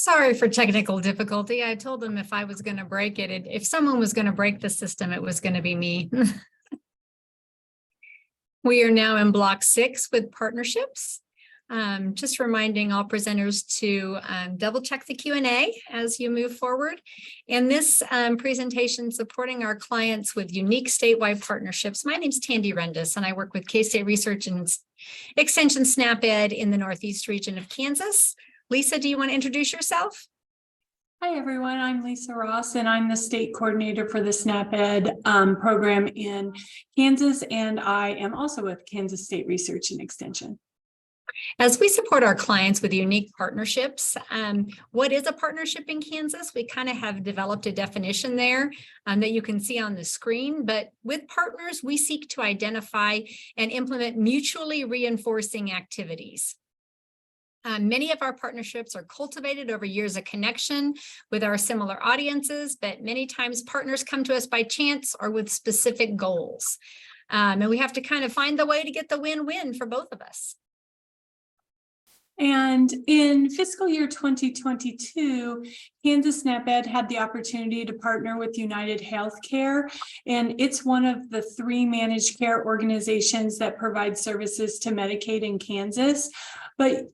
Sorry for technical difficulty. I told them if I was going to break it, if someone was going to break the system, it was going to be me. We are now in block 6 with partnerships. Just reminding all presenters to double check the Q&A as you move forward. In this presentation, supporting our clients with unique statewide partnerships. My name is Tandy Rendis, and I work with K-State Research and Extension SNAP-Ed in the Northeast region of Kansas. Lisa, do you want to introduce yourself? Hi, everyone. I'm Lisa Ross, and I'm the state coordinator for the SNAP-Ed program in Kansas, and I am also with Kansas State Research and Extension. As we support our clients with unique partnerships, what is a partnership in Kansas? We kind of have developed a definition there that you can see on the screen, but with partners, we seek to identify and implement mutually reinforcing activities. Many of our partnerships are cultivated over years of connection with our similar audiences, but many times partners come to us by chance or with specific goals. And we have to kind of find the way to get the win-win for both of us. And in fiscal year 2022, Kansas SNAP-Ed had the opportunity to partner with United Healthcare, and it's one of the 3 managed care organizations that provide services to Medicaid in Kansas. But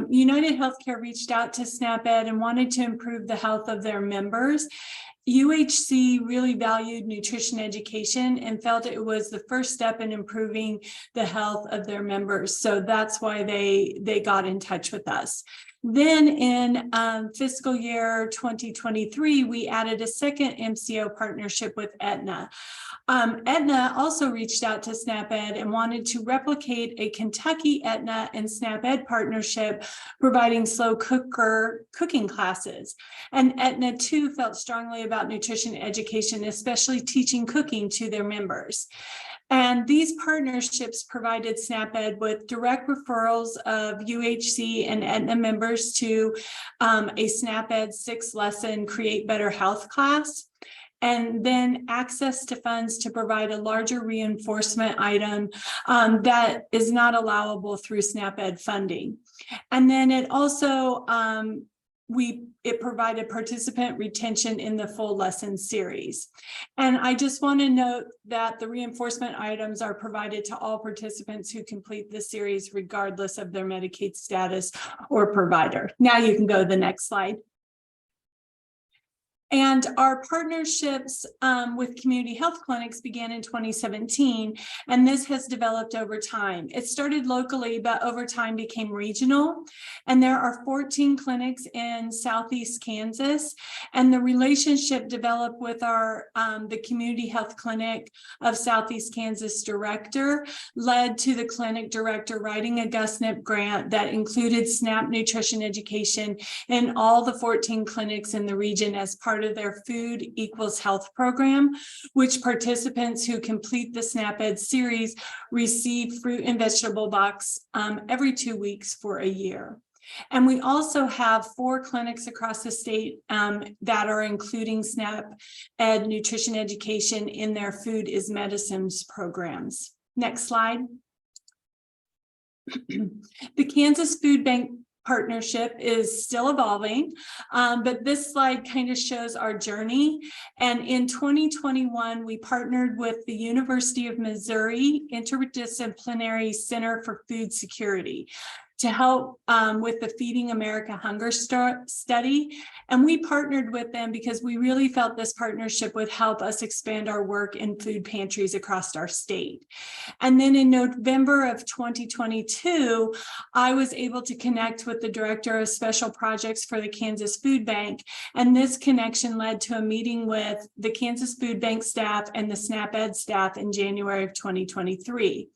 United Healthcare reached out to SNAP-Ed and wanted to improve the health of their members. UHC really valued nutrition education and felt it was the first step in improving the health of their members. So that's why they got in touch with us. Then in fiscal year 2023, we added a second MCO partnership with Aetna. Aetna also reached out to SNAP-Ed and wanted to replicate a Kentucky Aetna and SNAP-Ed partnership, providing slow cooker cooking classes. And Aetna too felt strongly about nutrition education, especially teaching cooking to their members. And these partnerships provided SNAP-Ed with direct referrals of UHC and Aetna members to a SNAP-Ed 6-lesson Create Better Health class, and then access to funds to provide a larger reinforcement item that is not allowable through SNAP-Ed funding. And then it also it provided participant retention in the full lesson series. And I just want to note that the reinforcement items are provided to all participants who complete the series, regardless of their Medicaid status or provider. Now you can go to the next slide. And our partnerships with community health clinics began in 2017, and this has developed over time. It started locally, but over time became regional. And there are 14 clinics in Southeast Kansas, and the relationship developed with our the community health clinic of Southeast Kansas director led to the clinic director writing a GusNIP grant that included SNAP nutrition education in all the 14 clinics in the region as part of their Food Equals Health program, which participants who complete the SNAP-Ed series receive fruit and vegetable box every 2 weeks for a year. And we also have 4 clinics across the state that are including SNAP-Ed nutrition education in their Food is Medicines programs. Next slide. The Kansas Food Bank partnership is still evolving, but this slide kind of shows our journey. And in 2021, we partnered with the University of Missouri Interdisciplinary Center for Food Security to help with the Feeding America Hunger study. And we partnered with them because we really felt this partnership would help us expand our work in food pantries across our state. And then in November of 2022, I was able to connect with the Director of Special Projects for the Kansas Food Bank. And this connection led to a meeting with the Kansas Food Bank staff and the SNAP-Ed staff in January of 2023.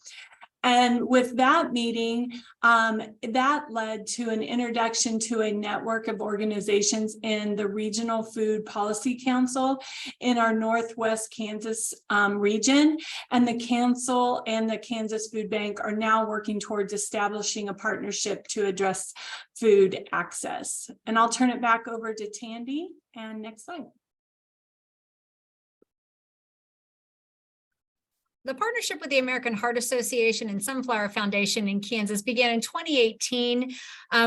And with that meeting, that led to an introduction to a network of organizations in the Regional Food Policy Council in our Northwest Kansas region. And the council and the Kansas Food Bank are now working towards establishing a partnership to address food access. And I'll turn it back over to Tandy. And next slide. The partnership with the American Heart Association and Sunflower Foundation in Kansas began in 2018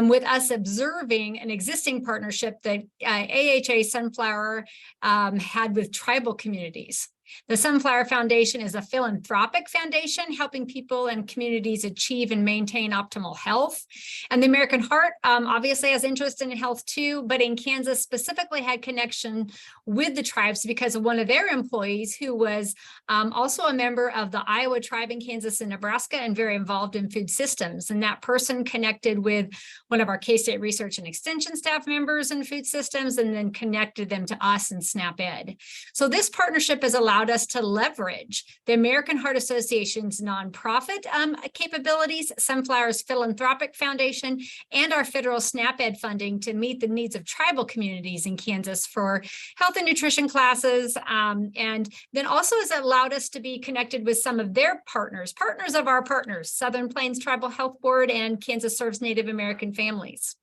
with us observing an existing partnership that AHA Sunflower had with tribal communities. The Sunflower Foundation is a philanthropic foundation helping people and communities achieve and maintain optimal health. And the American Heart obviously has interest in health too, but in Kansas specifically had connection with the tribes because of one of their employees who was also a member of the Iowa tribe in Kansas and Nebraska and very involved in food systems. And that person connected with one of our K-State Research and Extension staff members in food systems and then connected them to us in SNAP-Ed. So this partnership has allowed us to leverage the American Heart Association's nonprofit capabilities, Sunflower's philanthropic foundation, and our federal SNAP-Ed funding to meet the needs of tribal communities in Kansas for health and nutrition classes. And then also has allowed us to be connected with some of their partners of our partners, Southern Plains Tribal Health Board and Kansas Serves Native American Families.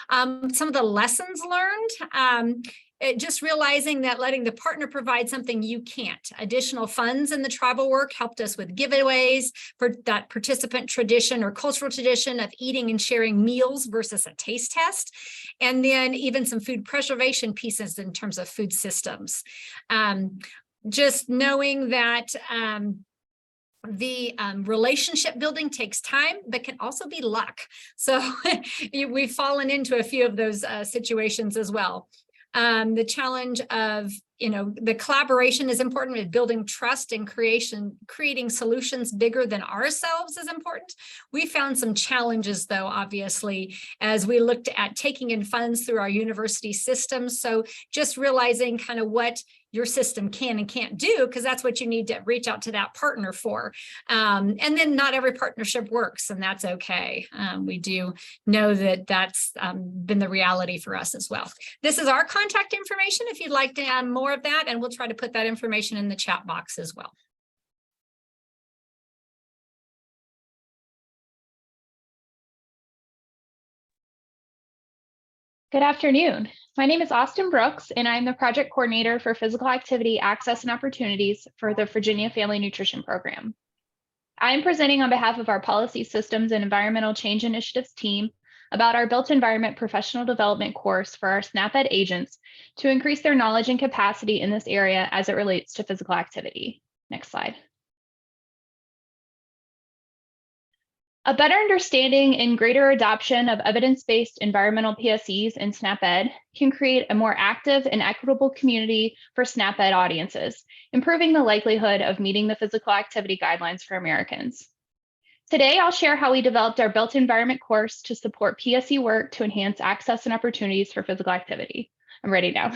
Some of the lessons learned, just realizing that letting the partner provide something you can't. Additional funds in the tribal work helped us with giveaways for that participant tradition or cultural tradition of eating and sharing meals versus a taste test. And then even some food preservation pieces in terms of food systems. Just knowing that the relationship building takes time, but can also be luck. So we've fallen into a few of those situations as well. The challenge of, the collaboration is important with building trust and creating solutions bigger than ourselves is important. We found some challenges though, obviously, as we looked at taking in funds through our university systems. So just realizing kind of what your system can and can't do, because that's what you need to reach out to that partner for. And then not every partnership works, and that's okay. We do know that that's been the reality for us as well. This is our contact information if you'd like to add more of that, and we'll try to put that information in the chat box as well. Good afternoon. My name is Austin Brooks, and I'm the project coordinator for physical activity access and opportunities for the Virginia Family Nutrition Program. I'm presenting on behalf of our Policy Systems and Environmental Change Initiatives team about our Built Environment Professional Development course for our SNAP-Ed agents to increase their knowledge and capacity in this area as it relates to physical activity. Next slide. A better understanding and greater adoption of evidence-based environmental PSEs in SNAP-Ed can create a more active and equitable community for SNAP-Ed audiences, improving the likelihood of meeting the physical activity guidelines for Americans. Today, I'll share how we developed our Built Environment course to support PSE work to enhance access and opportunities for physical activity. I'm ready now.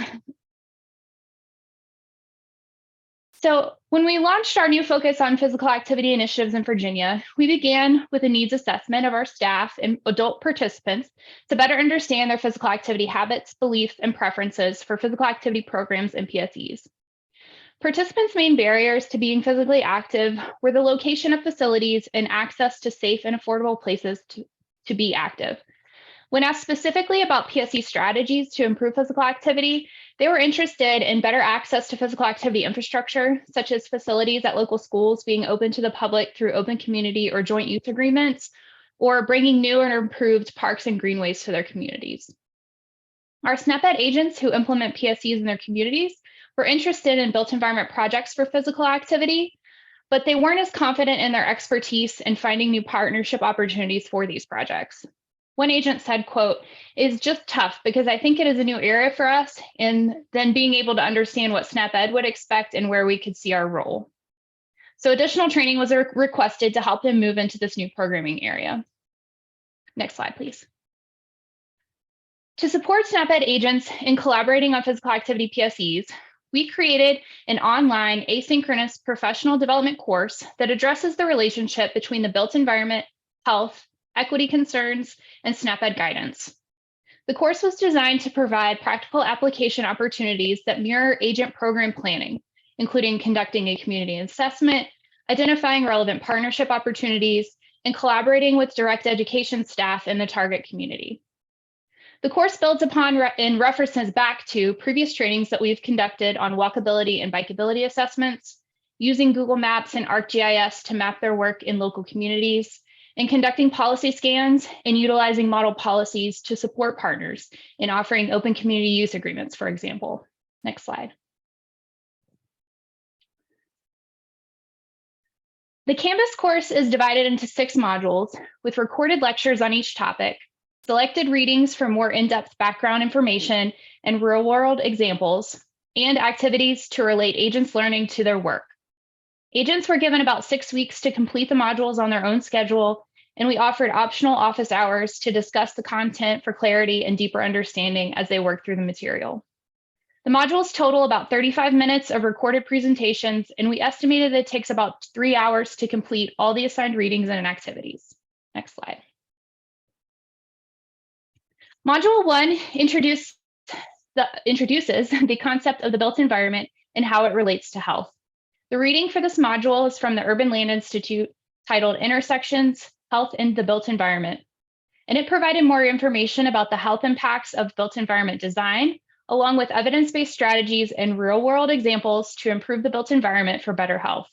So when we launched our new focus on physical activity initiatives in Virginia, we began with a needs assessment of our staff and adult participants to better understand their physical activity habits, beliefs, and preferences for physical activity programs and PSEs. Participants' main barriers to being physically active were the location of facilities and access to safe and affordable places to be active. When asked specifically about PSE strategies to improve physical activity, they were interested in better access to physical activity infrastructure, such as facilities at local schools being open to the public through open community or joint use agreements, or bringing new and improved parks and greenways to their communities. Our SNAP-Ed agents who implement PSEs in their communities were interested in built environment projects for physical activity, but they weren't as confident in their expertise in finding new partnership opportunities for these projects. One agent said, quote, "It's just tough because I think it is a new area for us, and then being able to understand what SNAP-Ed would expect and where we could see our role." So additional training was requested to help them move into this new programming area. Next slide, please. To support SNAP-Ed agents in collaborating on physical activity PSEs, we created an online asynchronous professional development course that addresses the relationship between the built environment, health, equity concerns, and SNAP-Ed guidance. The course was designed to provide practical application opportunities that mirror agent program planning, including conducting a community assessment, identifying relevant partnership opportunities, and collaborating with direct education staff in the target community. The course builds upon and references back to previous trainings that we've conducted on walkability and bikeability assessments, using Google Maps and ArcGIS to map their work in local communities, and conducting policy scans and utilizing model policies to support partners in offering open community use agreements, for example. Next slide. The Canvas course is divided into 6 modules with recorded lectures on each topic, selected readings for more in-depth background information and real-world examples, and activities to relate agents' learning to their work. Agents were given about 6 weeks to complete the modules on their own schedule, and we offered optional office hours to discuss the content for clarity and deeper understanding as they work through the material. The modules total about 35 minutes of recorded presentations, and we estimated it takes about 3 hours to complete all the assigned readings and activities. Next slide. Module 1 introduces the concept of the built environment and how it relates to health. The reading for this module is from the Urban Land Institute titled Intersections, Health in the Built Environment. And it provided more information about the health impacts of built environment design, along with evidence-based strategies and real-world examples to improve the built environment for better health.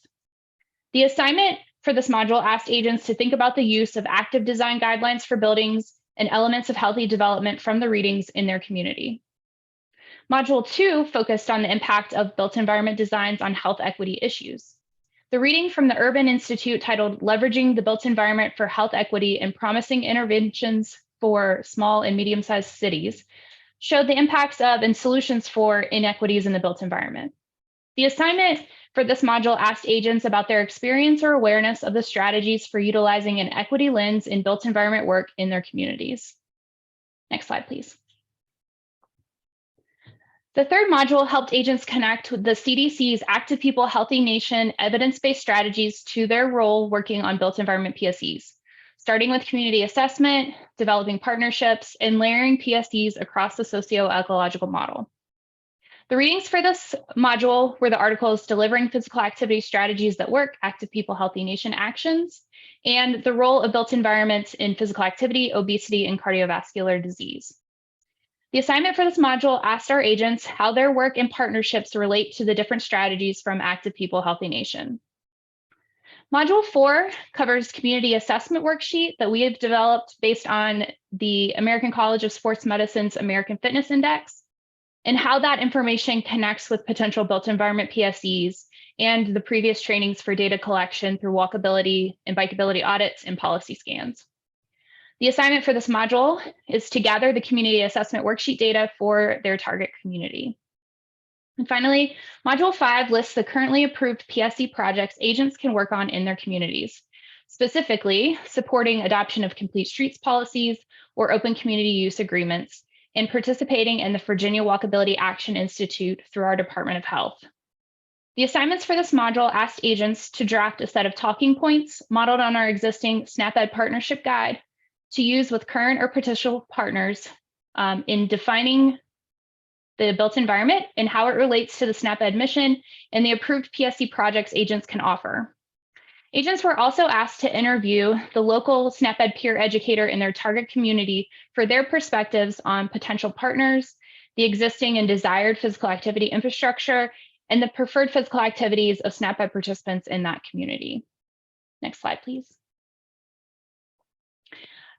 The assignment for this module asked agents to think about the use of active design guidelines for buildings and elements of healthy development from the readings in their community. Module 2 focused on the impact of built environment designs on health equity issues. The reading from the Urban Institute titled Leveraging the Built Environment for Health Equity and Promising Interventions for Small and Medium-Sized Cities showed the impacts of and solutions for inequities in the built environment. The assignment for this module asked agents about their experience or awareness of the strategies for utilizing an equity lens in built environment work in their communities. Next slide, please. The third module helped agents connect with the CDC's Active People Healthy Nation evidence-based strategies to their role working on built environment PSEs, starting with community assessment, developing partnerships, and layering PSEs across the socio-ecological model. The readings for this module were the articles Delivering Physical Activity Strategies That Work, Active People Healthy Nation Actions, and the role of built environments in physical activity, obesity, and cardiovascular disease. The assignment for this module asked our agents how their work and partnerships relate to the different strategies from Active People Healthy Nation. Module 4 covers community assessment worksheet that we have developed based on the American College of Sports Medicine's American Fitness Index and how that information connects with potential built environment PSEs and the previous trainings for data collection through walkability and bikeability audits and policy scans. The assignment for this module is to gather the community assessment worksheet data for their target community. And finally, Module 5 lists the currently approved PSE projects agents can work on in their communities, specifically supporting adoption of complete streets policies or open community use agreements, and participating in the Virginia Walkability Action Institute through our Department of Health. The assignments for this module asked agents to draft a set of talking points modeled on our existing SNAP-Ed partnership guide to use with current or potential partners in defining the built environment and how it relates to the SNAP-Ed mission and the approved PSE projects agents can offer. Agents were also asked to interview the local SNAP-Ed peer educator in their target community for their perspectives on potential partners, the existing and desired physical activity infrastructure, and the preferred physical activities of SNAP-Ed participants in that community. Next slide, please.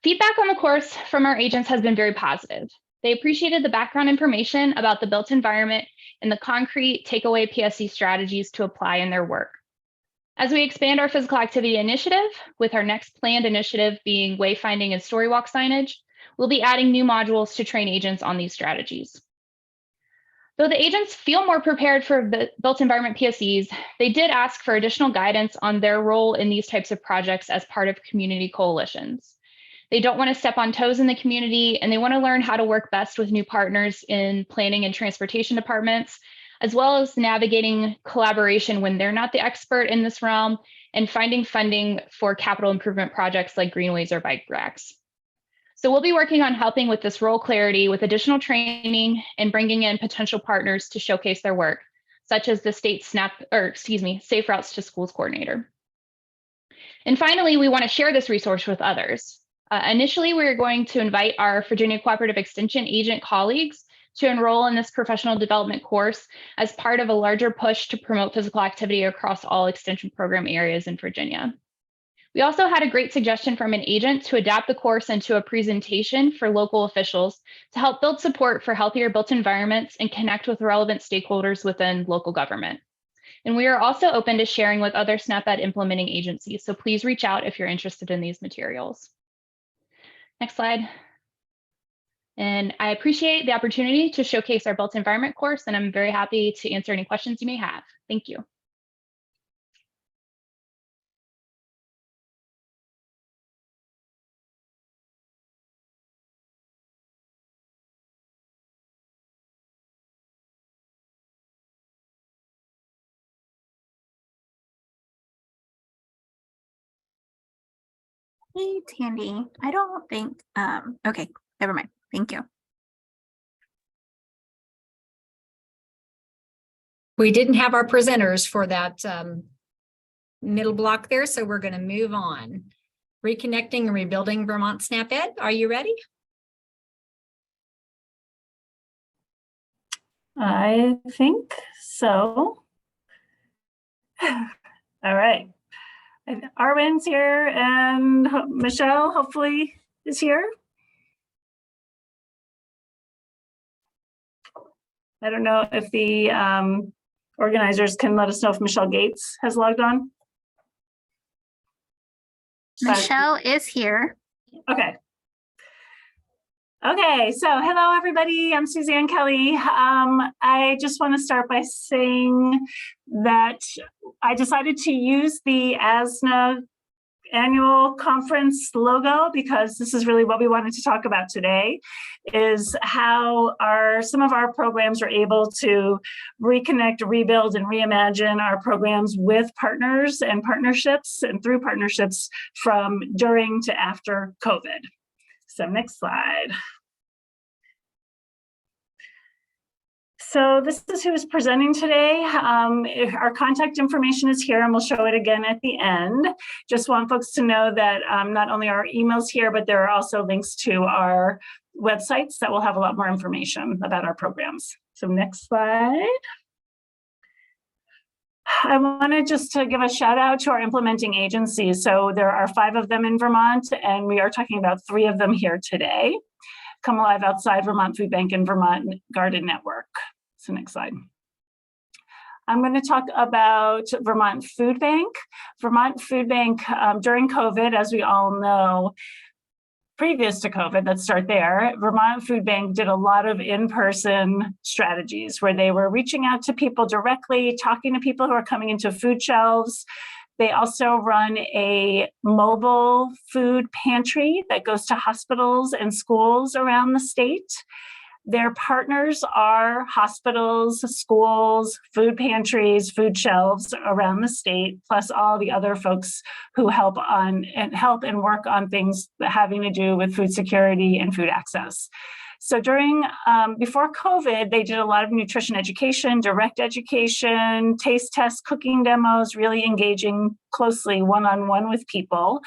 Feedback on the course from our agents has been very positive. They appreciated the background information about the built environment and the concrete takeaway PSE strategies to apply in their work. As we expand our physical activity initiative, with our next planned initiative being wayfinding and story walk signage, we'll be adding new modules to train agents on these strategies. Though the agents feel more prepared for the built environment PSEs, they did ask for additional guidance on their role in these types of projects as part of community coalitions. They don't want to step on toes in the community, and they want to learn how to work best with new partners in planning and transportation departments, as well as navigating collaboration when they're not the expert in this realm and finding funding for capital improvement projects like greenways or bike racks. So we'll be working on helping with this role clarity with additional training and bringing in potential partners to showcase their work, such as the state Safe Routes to Schools coordinator. And finally, we want to share this resource with others. Initially, we're going to invite our Virginia Cooperative Extension agent colleagues to enroll in this professional development course as part of a larger push to promote physical activity across all extension program areas in Virginia. We also had a great suggestion from an agent to adapt the course into a presentation for local officials to help build support for healthier built environments and connect with relevant stakeholders within local government. And we are also open to sharing with other SNAP-Ed implementing agencies, so please reach out if you're interested in these materials. Next slide. And I appreciate the opportunity to showcase our built environment course, and I'm very happy to answer any questions you may have. Thank you. Hey, Tandy, I don't think, okay, never mind. Thank you. We didn't have our presenters for that middle block there, so we're going to move on. Reconnecting and rebuilding Vermont SNAP-Ed. Are you ready? I think so. All right. And Arwen's here and Michelle hopefully is here. I don't know if the organizers can let us know if Michelle Gates has logged on. Michelle is here. Okay. Okay, so hello everybody, I'm Suzanne Kelly. I just want to start by saying that I decided to use the ASNA annual conference logo because this is really what we wanted to talk about today, is how some of our programs are able to reconnect, rebuild, and reimagine our programs with partners and partnerships and through partnerships from during to after COVID. So next slide. So this is who is presenting today. Our contact information is here and we'll show it again at the end. Just want folks to know that not only are our emails here, but there are also links to our websites that will have a lot more information about our programs. So next slide. I wanted just to give a shout out to our implementing agencies. So there are 5 of them in Vermont, and we are talking about 3 of them here today. Come Alive Outside, Vermont Food Bank, and Vermont Garden Network. So next slide. I'm going to talk about Vermont Food Bank. Vermont Food Bank during COVID, as we all know, previous to COVID, let's start there, Vermont Food Bank did a lot of in-person strategies where they were reaching out to people directly, talking to people who are coming into food shelves. They also run a mobile food pantry that goes to hospitals and schools around the state. Their partners are hospitals, schools, food pantries, food shelves around the state, plus all the other folks who help and work on things having to do with food security and food access. So before COVID, they did a lot of nutrition education, direct education, taste tests, cooking demos, really engaging closely one-on-one with people.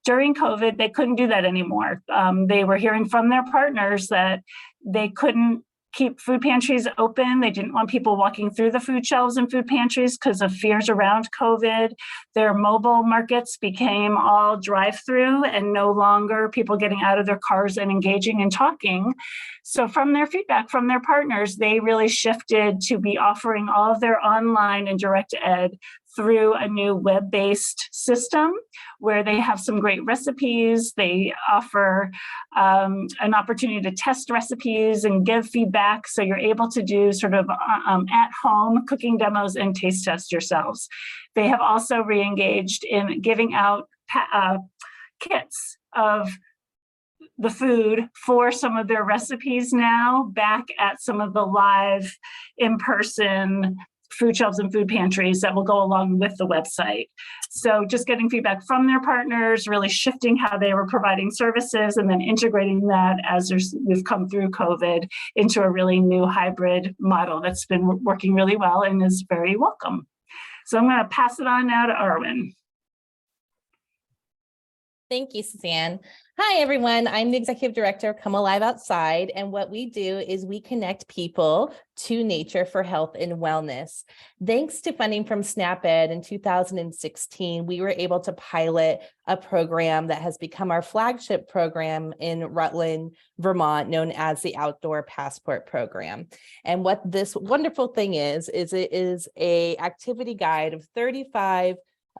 During COVID, they couldn't do that anymore. They were hearing from their partners that they couldn't keep food pantries open. They didn't want people walking through the food shelves and food pantries because of fears around COVID. Their mobile markets became all drive-through and no longer people getting out of their cars and engaging and talking. So from their feedback from their partners, they really shifted to be offering all of their online and direct ed through a new web-based system where they have some great recipes. They offer an opportunity to test recipes and give feedback. So you're able to do sort of at-home cooking demos and taste tests yourselves. They have also re-engaged in giving out kits of the food for some of their recipes now back at some of the live in-person food shelves and food pantries that will go along with the website. So just getting feedback from their partners, really shifting how they were providing services and then integrating that as we've come through COVID into a really new hybrid model that's been working really well and is very welcome. So I'm going to pass it on now to Arwen. Thank you, Suzanne. Hi, everyone. I'm the Executive Director of Come Alive Outside. And what we do is we connect people to nature for health and wellness. Thanks to funding from SNAP-Ed in 2016, we were able to pilot a program that has become our flagship program in Rutland, Vermont, known as the Outdoor Passport Program. And what this wonderful thing is it is an activity guide of 35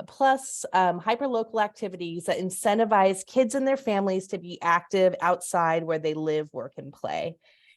plus hyperlocal activities that incentivize kids and their families to be active outside where they live, work, and play.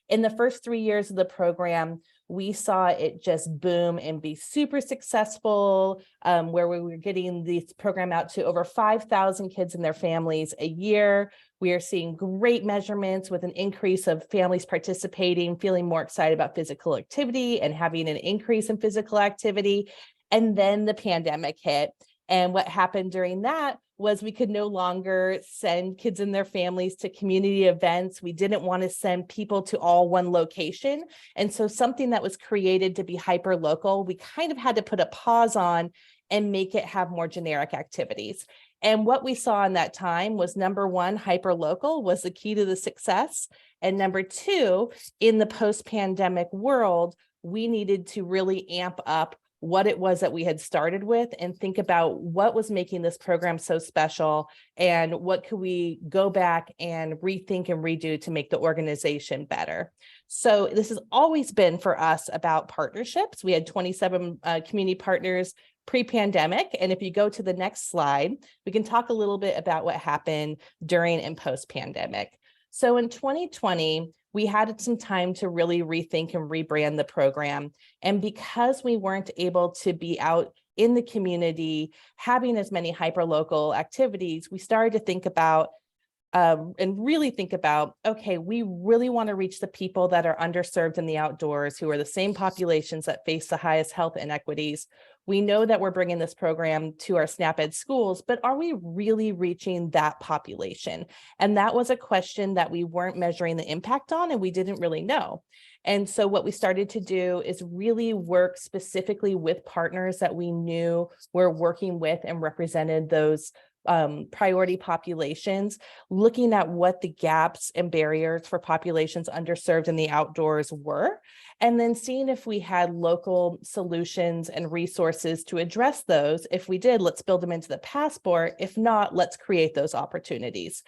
In the first 3 years of the program, we saw it just boom and be super successful, where we were getting this program out to over 5,000 kids and their families a year. We are seeing great measurements with an increase of families participating, feeling more excited about physical activity and having an increase in physical activity. And then the pandemic hit. And what happened during that was we could no longer send kids and their families to community events. We didn't want to send people to all one location. And so something that was created to be hyper local, we kind of had to put a pause on and make it have more generic activities. And what we saw in that time was, number one, hyper local was the key to the success. And number two, in the post-pandemic world, we needed to really amp up what it was that we had started with and think about what was making this program so special and what could we go back and rethink and redo to make the organization better. So this has always been for us about partnerships. We had 27 community partners pre-pandemic. And if you go to the next slide, we can talk a little bit about what happened during and post-pandemic. So in 2020, we had some time to really rethink and rebrand the program. And because we weren't able to be out in the community having as many hyperlocal activities, we started to think about and really think about, okay, we really want to reach the people that are underserved in the outdoors, who are the same populations that face the highest health inequities. We know that we're bringing this program to our SNAP-Ed schools, but are we really reaching that population? And that was a question that we weren't measuring the impact on, and we didn't really know. And so what we started to do is really work specifically with partners that we knew were working with and represented those priority populations, looking at what the gaps and barriers for populations underserved in the outdoors were, and then seeing if we had local solutions and resources to address those. If we did, let's build them into the passport. If not, let's create those opportunities.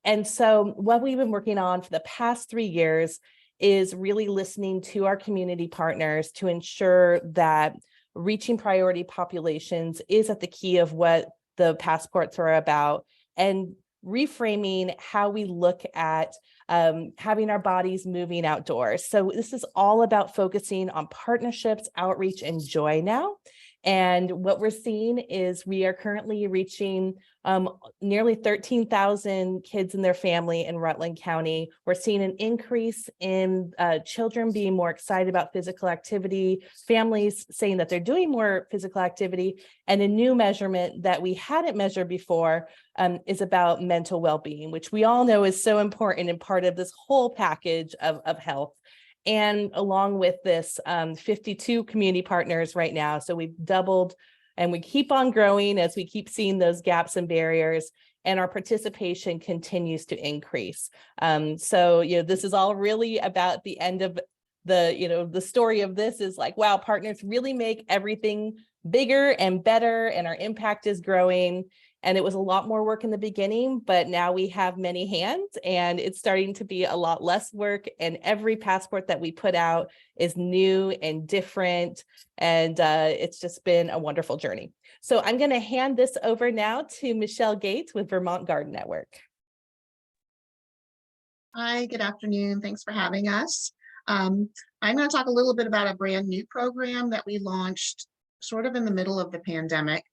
And so what we've been working on for the past 3 years is really listening to our community partners to ensure that reaching priority populations is at the key of what the passports are about, and reframing how we look at having our bodies moving outdoors. So this is all about focusing on partnerships, outreach, and joy now. And what we're seeing is we are currently reaching nearly 13,000 kids and their family in Rutland County. We're seeing an increase in children being more excited about physical activity, families saying that they're doing more physical activity, and a new measurement that we hadn't measured before is about mental well-being, which we all know is so important and part of this whole package of health. And along with this, 52 community partners right now. So we've doubled, and we keep on growing as we keep seeing those gaps and barriers, and our participation continues to increase. So, this is all really about the end of the story of this is like, wow, partners really make everything bigger and better, and our impact is growing. And it was a lot more work in the beginning, but now we have many hands, and it's starting to be a lot less work. And every passport that we put out is new and different. And it's just been a wonderful journey. So I'm going to hand this over now to Michelle Gates with Vermont Garden Network. Hi, good afternoon. Thanks for having us. I'm going to talk a little bit about a brand new program that we launched sort of in the middle of the pandemic.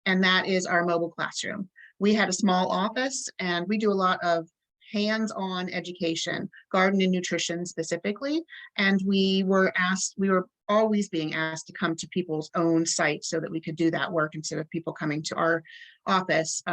And that is our mobile classroom. We had a small office, and we do a lot of hands-on education, garden and nutrition specifically. And we were always being asked to come to people's own sites so that we could do that work instead of people coming to our office.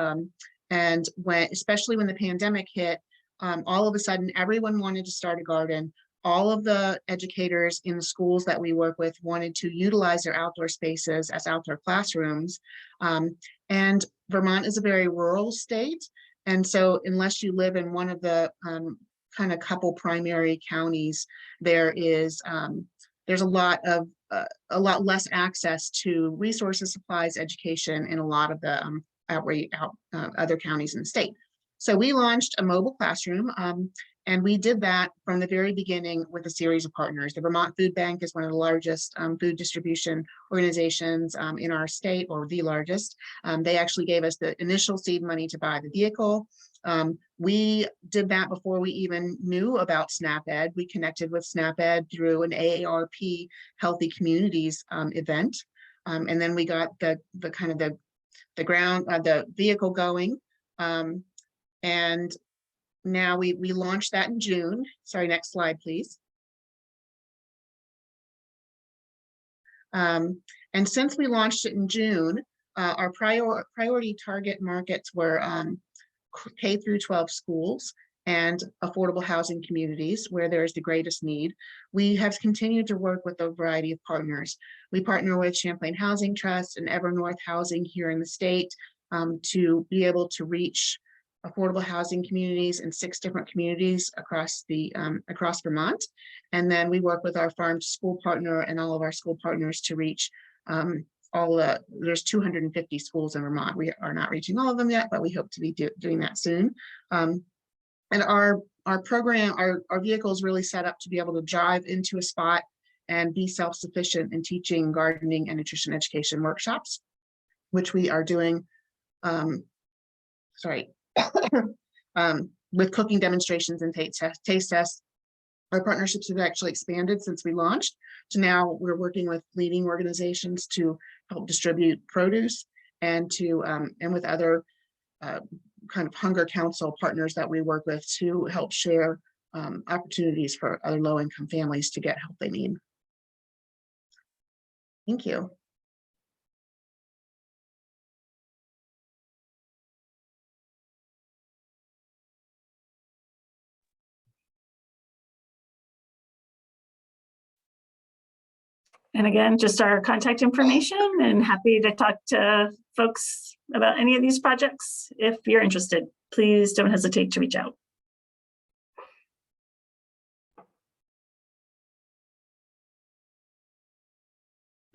Especially when the pandemic hit, all of a sudden everyone wanted to start a garden. all of the educators in the schools that we work with wanted to utilize their outdoor spaces as outdoor classrooms. And Vermont is a very rural state. And so unless you live in one of the kind of couple primary counties, there's a lot less access to resources, supplies, education in a lot of the other counties in the state. So we launched a mobile classroom, and we did that from the very beginning with a series of partners. The Vermont Food Bank is one of the largest food distribution organizations in our state, or the largest. They actually gave us the initial seed money to buy the vehicle. We did that before we even knew about SNAP-Ed. We connected with SNAP-Ed through an AARP Healthy Communities event. And then we got the vehicle going. And now we launched that in June. Sorry, next slide, please. And since we launched it in June, our priority target markets were K through 12 schools and affordable housing communities where there's the greatest need. We have continued to work with a variety of partners. We partner with Champlain Housing Trust and Evernorth Housing here in the state to be able to reach affordable housing communities in 6 different communities across Vermont. And then we work with our farm to school partner and all of our school partners to reach there's 250 schools in Vermont. We are not reaching all of them yet, but we hope to be doing that soon. And our program, our vehicle is really set up to be able to drive into a spot and be self-sufficient in teaching gardening and nutrition education workshops, which we are doing, with cooking demonstrations and taste tests. Our partnerships have actually expanded since we launched to now we're working with leading organizations to help distribute produce and with other kind of Hunger Council partners that we work with to help share opportunities for other low-income families to get help they need. Thank you. And again, just our contact information, and happy to talk to folks about any of these projects. If you're interested, please don't hesitate to reach out.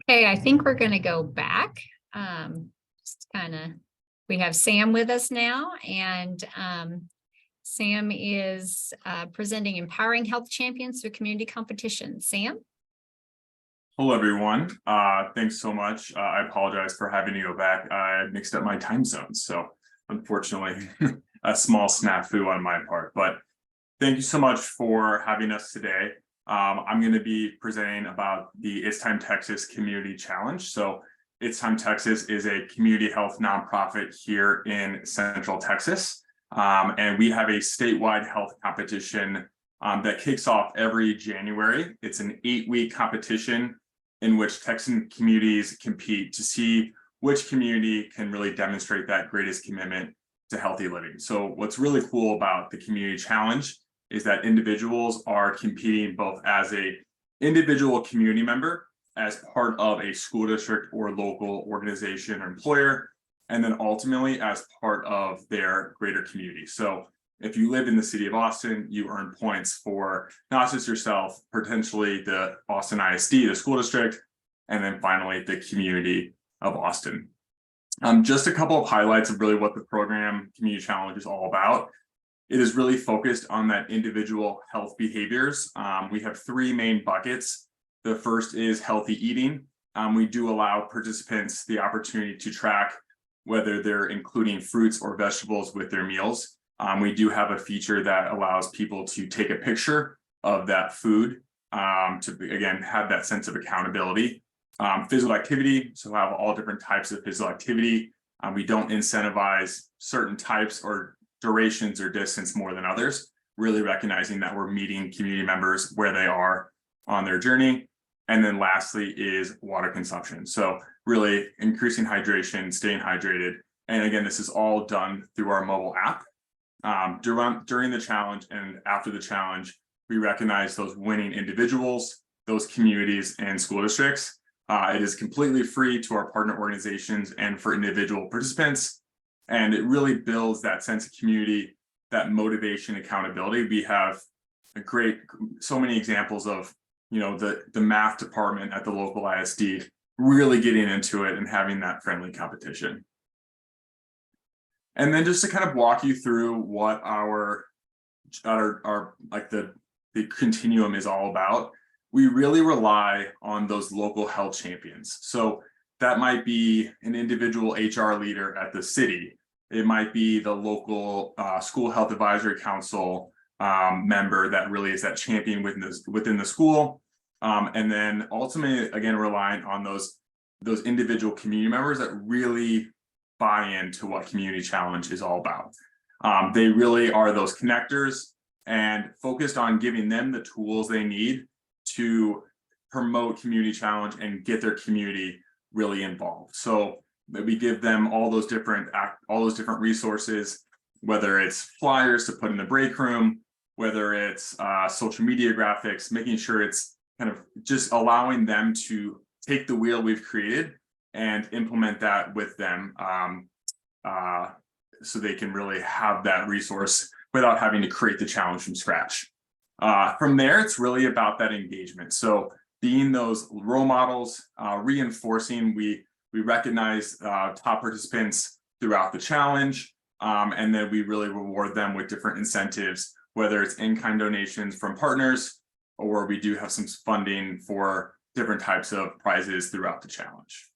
Okay, I think we're going to go back. We have Sam with us now, and Sam is presenting Empowering Health Champions through Community Competition. Sam? Hello, everyone. Thanks so much. I apologize for having to go back. I mixed up my time zones, so unfortunately, a small snafu on my part. But thank you so much for having us today. I'm going to be presenting about the It's Time Texas Community Challenge. So It's Time Texas is a community health nonprofit here in Central Texas. And we have a statewide health competition that kicks off every January. It's an 8-week competition in which Texan communities compete to see which community can really demonstrate that greatest commitment to healthy living. So what's really cool about the Community Challenge is that individuals are competing both as an individual community member, as part of a school district or local organization or employer, and then ultimately as part of their greater community. So if you live in the city of Austin, you earn points for not just yourself, potentially the Austin ISD, the school district, and then finally the community of Austin. Just a couple of highlights of really what the program Community Challenge is all about. It is really focused on that individual health behaviors. We have 3 main buckets. The first is healthy eating. We do allow participants the opportunity to track whether they're including fruits or vegetables with their meals. We do have a feature that allows people to take a picture of that food to, again, have that sense of accountability. Physical activity, so we'll have all different types of physical activity. We don't incentivize certain types or durations or distance more than others, really recognizing that we're meeting community members where they are on their journey. And then lastly is water consumption. So really increasing hydration, staying hydrated. And again, this is all done through our mobile app. During the challenge and after the challenge, we recognize those winning individuals, those communities, and school districts. It is completely free to our partner organizations and for individual participants. And it really builds that sense of community, that motivation, accountability. We have so many examples of, the math department at the local ISD really getting into it and having that friendly competition. And then just to kind of walk you through what our like the continuum is all about, we really rely on those local health champions. So that might be an individual HR leader at the city. It might be the local school health advisory council member that really is that champion within the school. And then ultimately, again, relying on those individual community members that really buy into what Community Challenge is all about. They really are those connectors and focused on giving them the tools they need to promote Community Challenge and get their community really involved. So that we give them all those different resources, whether it's flyers to put in the break room, whether it's social media graphics, making sure it's kind of just allowing them to take the wheel we've created and implement that with them, so they can really have that resource without having to create the challenge from scratch. From there, it's really about that engagement. So being those role models, reinforcing, we recognize top participants throughout the challenge, and then we really reward them with different incentives, whether it's in-kind donations from partners, or we do have some funding for different types of prizes throughout the challenge.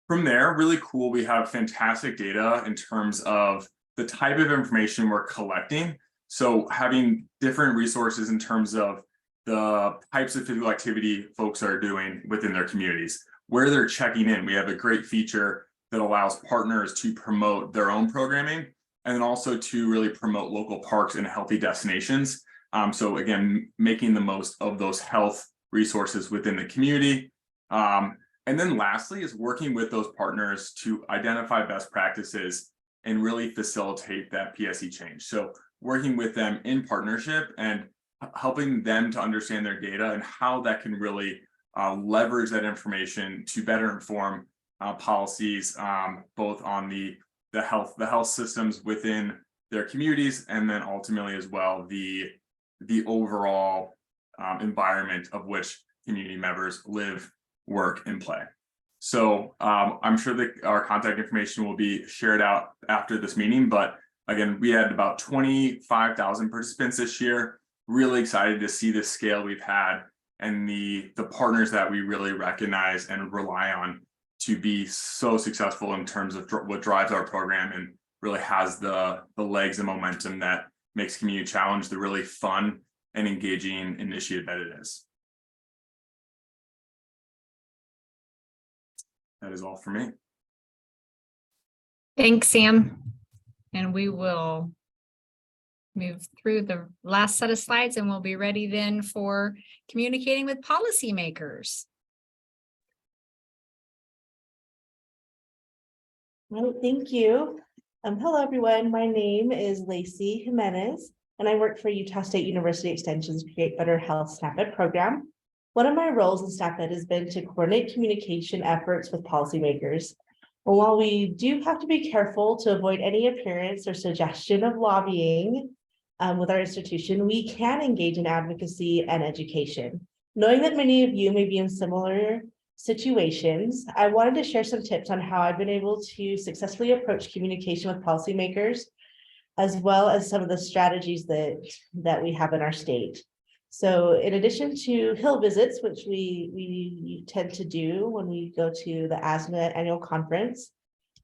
From there, really cool, we have fantastic data in terms of the type of information we're collecting. So having different resources in terms of the types of physical activity folks are doing within their communities, where they're checking in. We have a great feature that allows partners to promote their own programming and then also to really promote local parks and healthy destinations. So again, making the most of those health resources within the community. And then lastly is working with those partners to identify best practices and really facilitate that PSE change. So working with them in partnership and helping them to understand their data and how that can really leverage that information to better inform policies, both on the health systems within their communities, and then ultimately as well the overall environment of which community members live, work, and play. So I'm sure that our contact information will be shared out after this meeting, but again, we had about 25,000 participants this year. Really excited to see the scale we've had and the partners that we really recognize and rely on to be so successful in terms of what drives our program and really has the legs and momentum that makes Community Challenge the really fun and engaging initiative that it is. That is all for me. Thanks, Sam. And we will move through the last set of slides and we'll be ready then for communicating with policymakers. Well, thank you. Hello, everyone. My name is Lacey Jimenez, and I work for Utah State University Extension's Create Better Health SNAP-Ed program. One of my roles in SNAP-Ed has been to coordinate communication efforts with policymakers. And while we do have to be careful to avoid any appearance or suggestion of lobbying with our institution, we can engage in advocacy and education. Knowing that many of you may be in similar situations, I wanted to share some tips on how I've been able to successfully approach communication with policymakers, as well as some of the strategies that we have in our state. So in addition to Hill visits, which we tend to do when we go to the ASMA annual conference,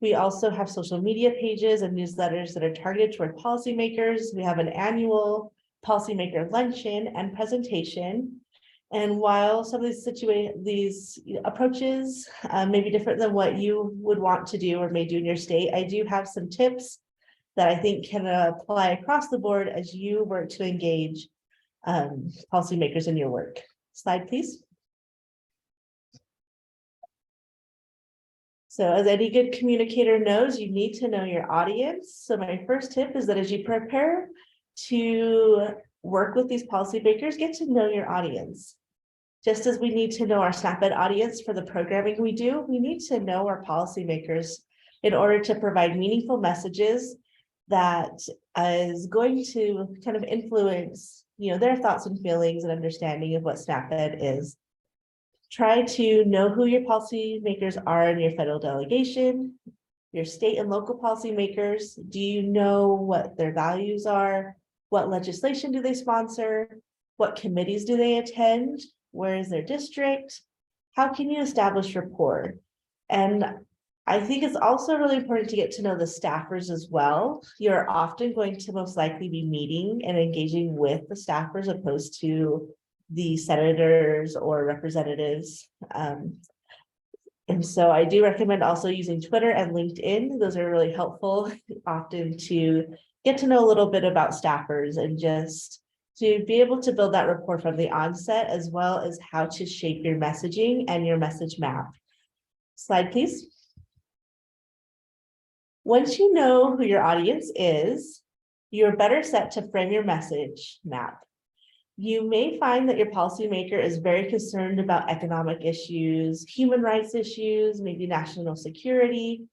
we also have social media pages and newsletters that are targeted toward policymakers. We have an annual policymaker luncheon and presentation. And while some of these approaches may be different than what you would want to do or may do in your state, I do have some tips that I think can apply across the board as you work to engage policymakers in your work. Slide, please. So as any good communicator knows, you need to know your audience. So my first tip is that as you prepare to work with these policymakers, get to know your audience. Just as we need to know our SNAP-Ed audience for the programming we do, we need to know our policymakers in order to provide meaningful messages that is going to kind of influence, their thoughts and feelings and understanding of what SNAP-Ed is. Try to know who your policymakers are in your federal delegation, your state and local policymakers. Do you know what their values are? What legislation do they sponsor? What committees do they attend? Where is their district? How can you establish rapport? And I think it's also really important to get to know the staffers as well. You're often going to most likely be meeting and engaging with the staffers opposed to the senators or representatives. And so I do recommend also using Twitter and LinkedIn. Those are really helpful often to get to know a little bit about staffers and just to be able to build that rapport from the onset, as well as how to shape your messaging and your message map. Slide, please. Once you know who your audience is, you're better set to frame your message map. You may find that your policymaker is very concerned about economic issues, human rights issues, maybe national security.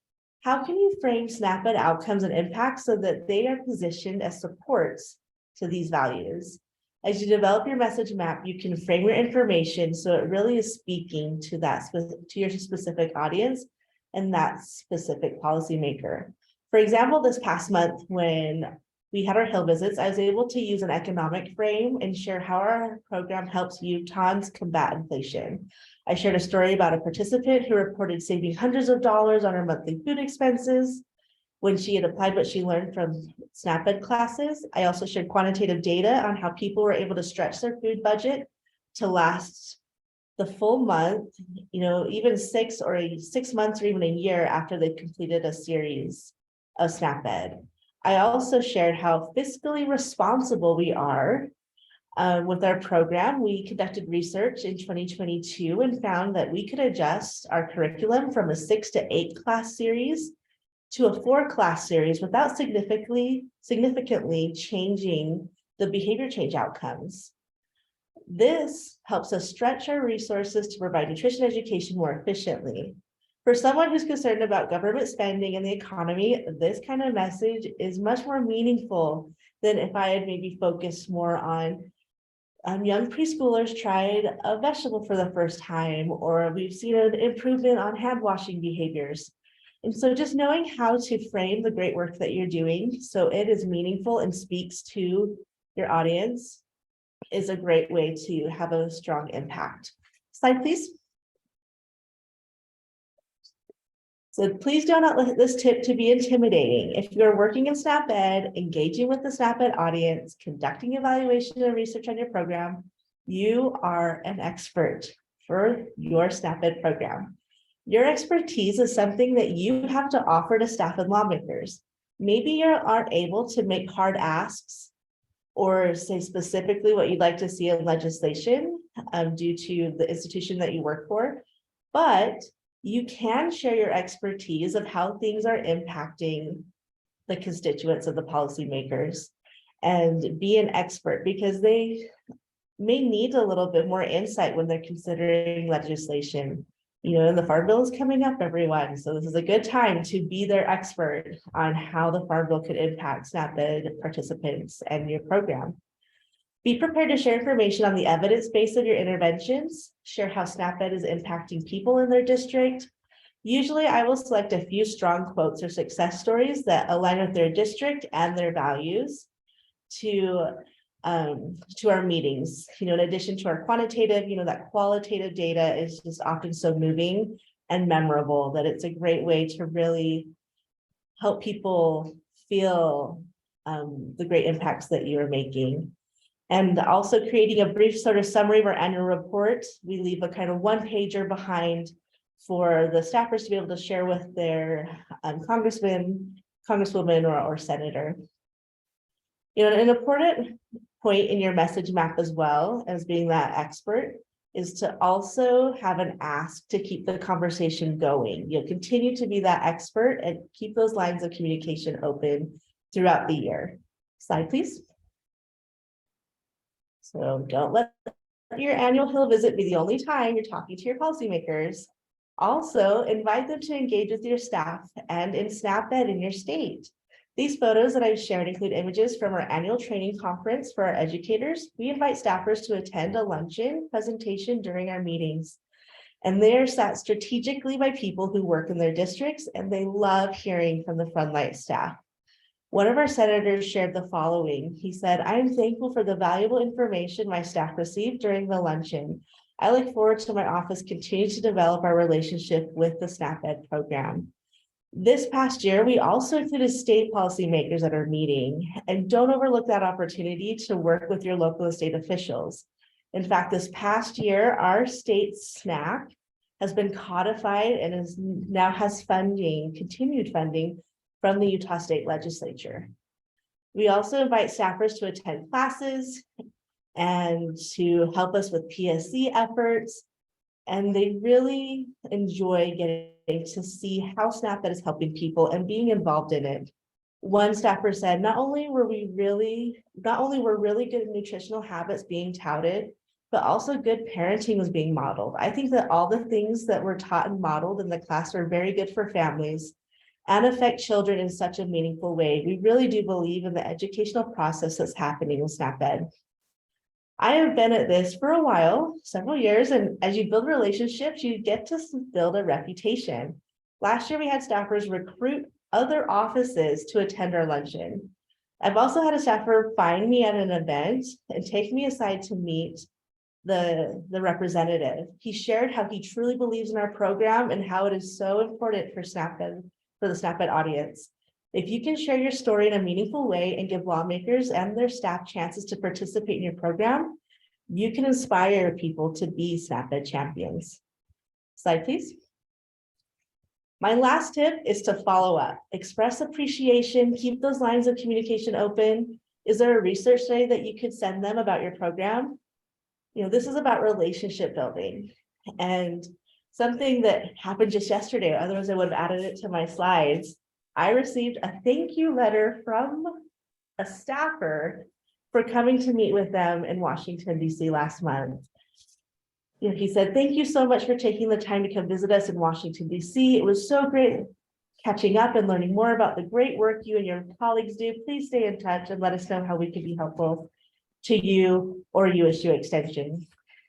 How can you frame SNAP-Ed outcomes and impacts so that they are positioned as supports to these values? As you develop your message map, you can frame your information so it really is speaking to your specific audience and that specific policymaker. For example, this past month when we had our Hill visits, I was able to use an economic frame and share how our program helps Utahns combat inflation. I shared a story about a participant who reported saving hundreds of dollars on her monthly food expenses when she had applied what she learned from SNAP-Ed classes. I also shared quantitative data on how people were able to stretch their food budget to last the full month, even 6 months or even a year after they've completed a series of SNAP-Ed. I also shared how fiscally responsible we are with our program. We conducted research in 2022 and found that we could adjust our curriculum from a 6 to 8 class series to a 4-class series without significantly changing the behavior change outcomes. This helps us stretch our resources to provide nutrition education more efficiently. For someone who's concerned about government spending and the economy, this kind of message is much more meaningful than if I had maybe focused more on young preschoolers tried a vegetable for the first time, or we've seen an improvement on hand washing behaviors. And so just knowing how to frame the great work that you're doing so it is meaningful and speaks to your audience is a great way to have a strong impact. Slide, please. So please do not let this tip to be intimidating. If you're working in SNAP-Ed, engaging with the SNAP-Ed audience, conducting evaluation and research on your program, you are an expert for your SNAP-Ed program. Your expertise is something that you have to offer to staff and lawmakers. Maybe you aren't able to make hard asks or say specifically what you'd like to see in legislation due to the institution that you work for, but you can share your expertise of how things are impacting the constituents of the policymakers and be an expert, because they may need a little bit more insight when they're considering legislation. And the Farm Bill is coming up, everyone. So this is a good time to be their expert on how the Farm Bill could impact SNAP-Ed participants and your program. Be prepared to share information on the evidence base of your interventions. Share how SNAP-Ed is impacting people in their district. Usually I will select a few strong quotes or success stories that align with their district and their values to our meetings. In addition to our quantitative, that qualitative data is just often so moving and memorable that it's a great way to really help people feel the great impacts that you are making. And also creating a brief sort of summary of our annual report. We leave a kind of one-pager behind for the staffers to be able to share with their congressman, congresswoman, or senator. An important point in your message map as well as being that expert is to also have an ask to keep the conversation going. You'll continue to be that expert and keep those lines of communication open throughout the year. Slide, please. So don't let your annual Hill visit be the only time you're talking to your policymakers. Also, invite them to engage with your staff and in SNAP-Ed in your state. These photos that I've shared include images from our annual training conference for our educators. We invite staffers to attend a luncheon presentation during our meetings. And they are sat strategically by people who work in their districts, and they love hearing from the frontline staff. One of our senators shared the following. He said, "I am thankful for the valuable information my staff received during the luncheon. I look forward to my office continuing to develop our relationship with the SNAP-Ed program." This past year, we also included state policymakers at our meeting, and don't overlook that opportunity to work with your local and state officials. In fact, this past year, our state SNAP has been codified and now has funding, continued funding from the Utah State Legislature. We also invite staffers to attend classes and to help us with PSC efforts. And they really enjoy getting to see how SNAP-Ed is helping people and being involved in it. One staffer said, not only were really good nutritional habits being touted, but also good parenting was being modeled. I think that all the things that were taught and modeled in the class are very good for families and affect children in such a meaningful way. We really do believe in the educational process that's happening with SNAP-Ed. I have been at this for a while, several years, and as you build relationships, you get to build a reputation. Last year, we had staffers recruit other offices to attend our luncheon. I've also had a staffer find me at an event and take me aside to meet the representative. He shared how he truly believes in our program and how it is so important for SNAP-Ed, for the SNAP-Ed audience. If you can share your story in a meaningful way and give lawmakers and their staff chances to participate in your program, you can inspire people to be SNAP-Ed champions. Slide, please. My last tip is to follow up. Express appreciation, keep those lines of communication open. Is there a research study that you could send them about your program? You know, this is about relationship building. And something that happened just yesterday, otherwise I would have added it to my slides. I received a thank you letter from a staffer for coming to meet with them in Washington, D.C. last month. You know, he said, "Thank you so much for taking the time to come visit us in Washington, D.C. It was so great catching up and learning more about the great work you and your colleagues do. Please stay in touch and let us know how we can be helpful to you or USU Extension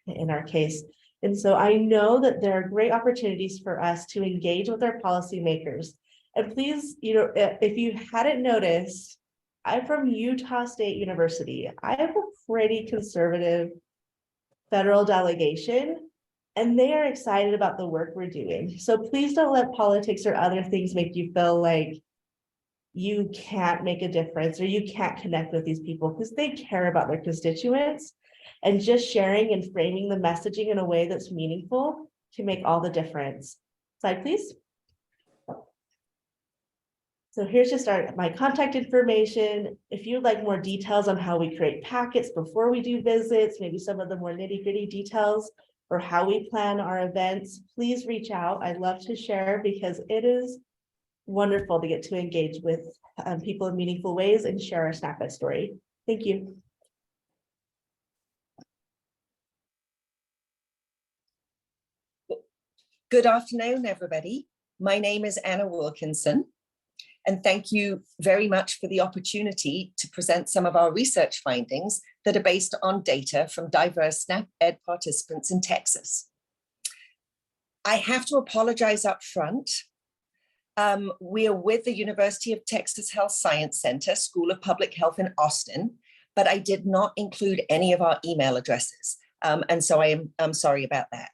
in our case." And so I know that there are great opportunities for us to engage with our policymakers. And please, you know, if you hadn't noticed, I'm from Utah State University. I have a pretty conservative federal delegation, and they are excited about the work we're doing. So please don't let politics or other things make you feel like you can't make a difference or you can't connect with these people, because they care about their constituents, and just sharing and framing the messaging in a way that's meaningful can make all the difference. Slide, please. So here's just my contact information. If you'd like more details on how we create packets before we do visits, maybe some of the more nitty-gritty details or how we plan our events, please reach out. I'd love to share, because it is wonderful to get to engage with people in meaningful ways and share our SNAP-Ed story. Thank you. Good afternoon, everybody. My name is Anna Wilkinson, and thank you very much for the opportunity to present some of our research findings that are based on data from diverse SNAP-Ed participants in Texas. I have to apologize up front. We are with the University of Texas Health Science Center, School of Public Health in Austin, but I did not include any of our email addresses. And so I'm sorry about that.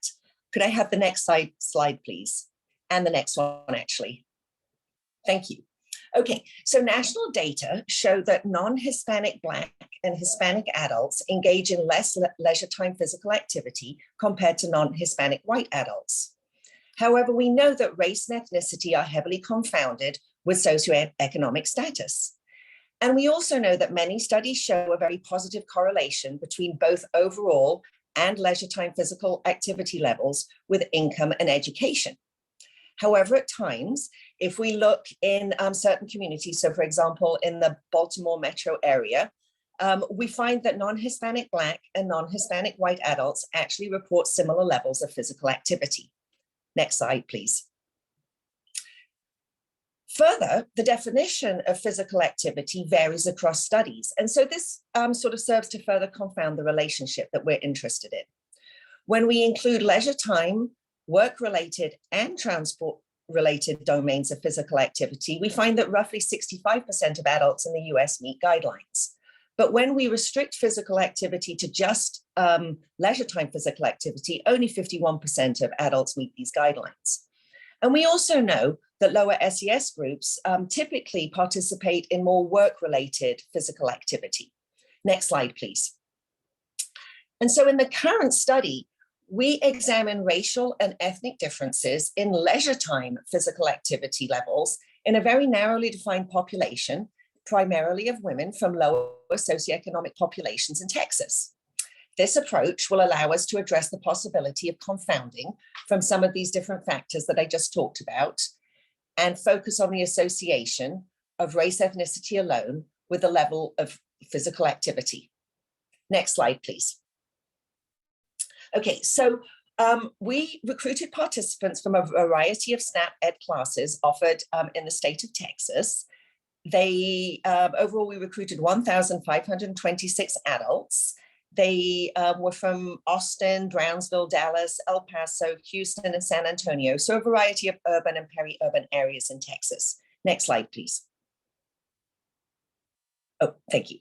Could I have the next slide, please? And the next one, actually. Thank you. Okay, so national data show that non-Hispanic Black and Hispanic adults engage in less leisure time physical activity compared to non-Hispanic white adults. However, we know that race and ethnicity are heavily confounded with socioeconomic status. And we also know that many studies show a very positive correlation between both overall and leisure time physical activity levels with income and education. However, at times, if we look in certain communities, so for example, in the Baltimore metro area, we find that non-Hispanic Black and non-Hispanic white adults actually report similar levels of physical activity. Next slide, please. Further, the definition of physical activity varies across studies. And so this sort of serves to further confound the relationship that we're interested in. When we include leisure time, work-related and transport-related domains of physical activity, we find that roughly 65% of adults in the US meet guidelines. But when we restrict physical activity to just leisure time physical activity, only 51% of adults meet these guidelines. And we also know that lower SES groups typically participate in more work-related physical activity. Next slide, please. And so in the current study, we examine racial and ethnic differences in leisure time physical activity levels in a very narrowly defined population, primarily of women from lower socioeconomic populations in Texas. This approach will allow us to address the possibility of confounding from some of these different factors that I just talked about and focus on the association of race ethnicity alone with the level of physical activity. Next slide, please. Okay, so we recruited participants from a variety of SNAP Ed classes offered in the state of Texas. Overall, we recruited 1,526 adults. They were from Austin, Brownsville, Dallas, El Paso, Houston, and San Antonio. So a variety of urban and peri-urban areas in Texas. Next slide, please. Oh, thank you.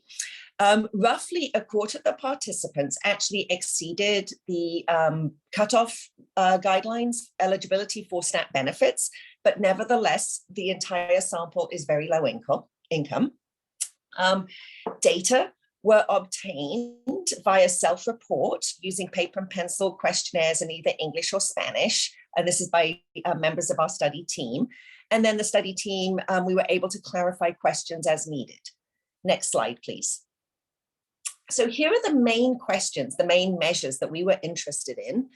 Roughly a quarter of the participants actually exceeded the cutoff guidelines eligibility for SNAP benefits, but nevertheless, the entire sample is very low income. Data were obtained via self-report using paper and pencil questionnaires in either English or Spanish. And this is by members of our study team. And then the study team, we were able to clarify questions as needed. Next slide, please. So here are the main questions, the main measures that we were interested in.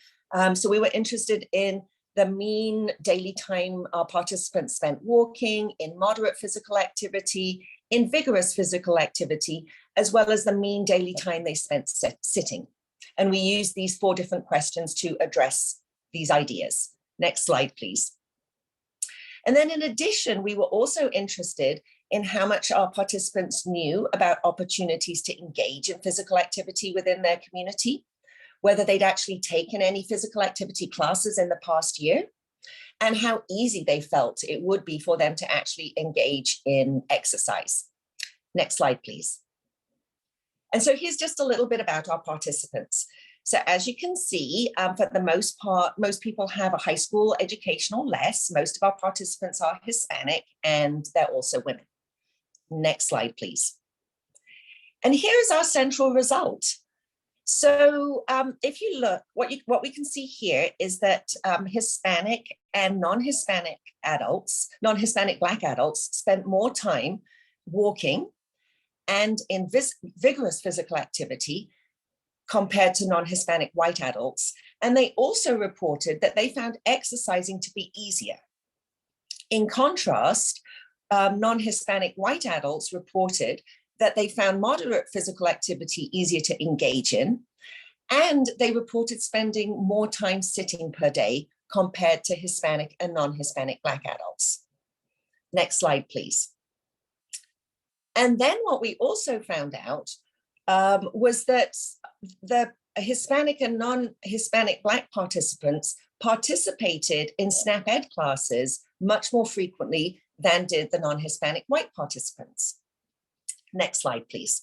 So we were interested in the mean daily time our participants spent walking, in moderate physical activity, in vigorous physical activity, as well as the mean daily time they spent sitting. And we used these 4 different questions to address these ideas. Next slide, please. And then in addition, we were also interested in how much our participants knew about opportunities to engage in physical activity within their community, whether they'd actually taken any physical activity classes in the past year, and how easy they felt it would be for them to actually engage in exercise. Next slide, please. And so here's just a little bit about our participants. So as you can see, for the most part, most people have a high school education or less. Most of our participants are Hispanic, and they're also women. Next slide, please. And here's our central result. So if you look, what we can see here is that Hispanic and non-Hispanic adults, non-Hispanic Black adults spent more time walking and in vigorous physical activity compared to non-Hispanic white adults. And they also reported that they found exercising to be easier. In contrast, non-Hispanic white adults reported that they found moderate physical activity easier to engage in, and they reported spending more time sitting per day compared to Hispanic and non-Hispanic Black adults. Next slide, please. And then what we also found out was that the Hispanic and non-Hispanic Black participants participated in SNAP Ed classes much more frequently than did the non-Hispanic white participants. Next slide, please.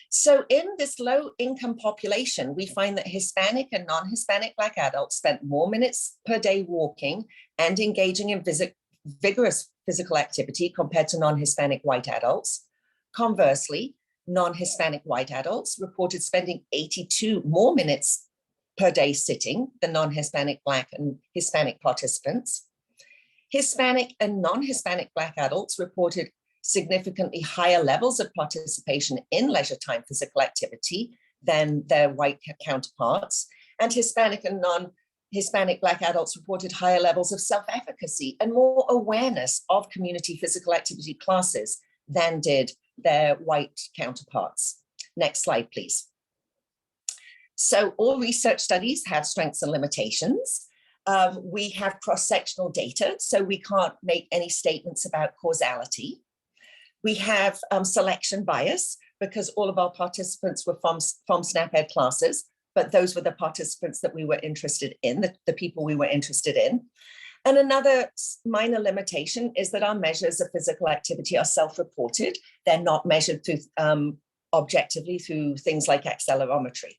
So in this low income population, we find that Hispanic and non-Hispanic Black adults spent more minutes per day walking and engaging in vigorous physical activity compared to non-Hispanic white adults. Conversely, non-Hispanic white adults reported spending 82 more minutes per day sitting than non-Hispanic Black and Hispanic participants. Hispanic and non-Hispanic Black adults reported significantly higher levels of participation in leisure time physical activity than their white counterparts. And Hispanic and non-Hispanic Black adults reported higher levels of self-efficacy and more awareness of community physical activity classes than did their white counterparts. Next slide, please. So all research studies have strengths and limitations. We have cross-sectional data, so we can't make any statements about causality. We have selection bias because all of our participants were from SNAP-Ed classes, but those were the participants that we were interested in, the people we were interested in. And another minor limitation is that our measures of physical activity are self-reported. They're not measured through objectively through things like accelerometry.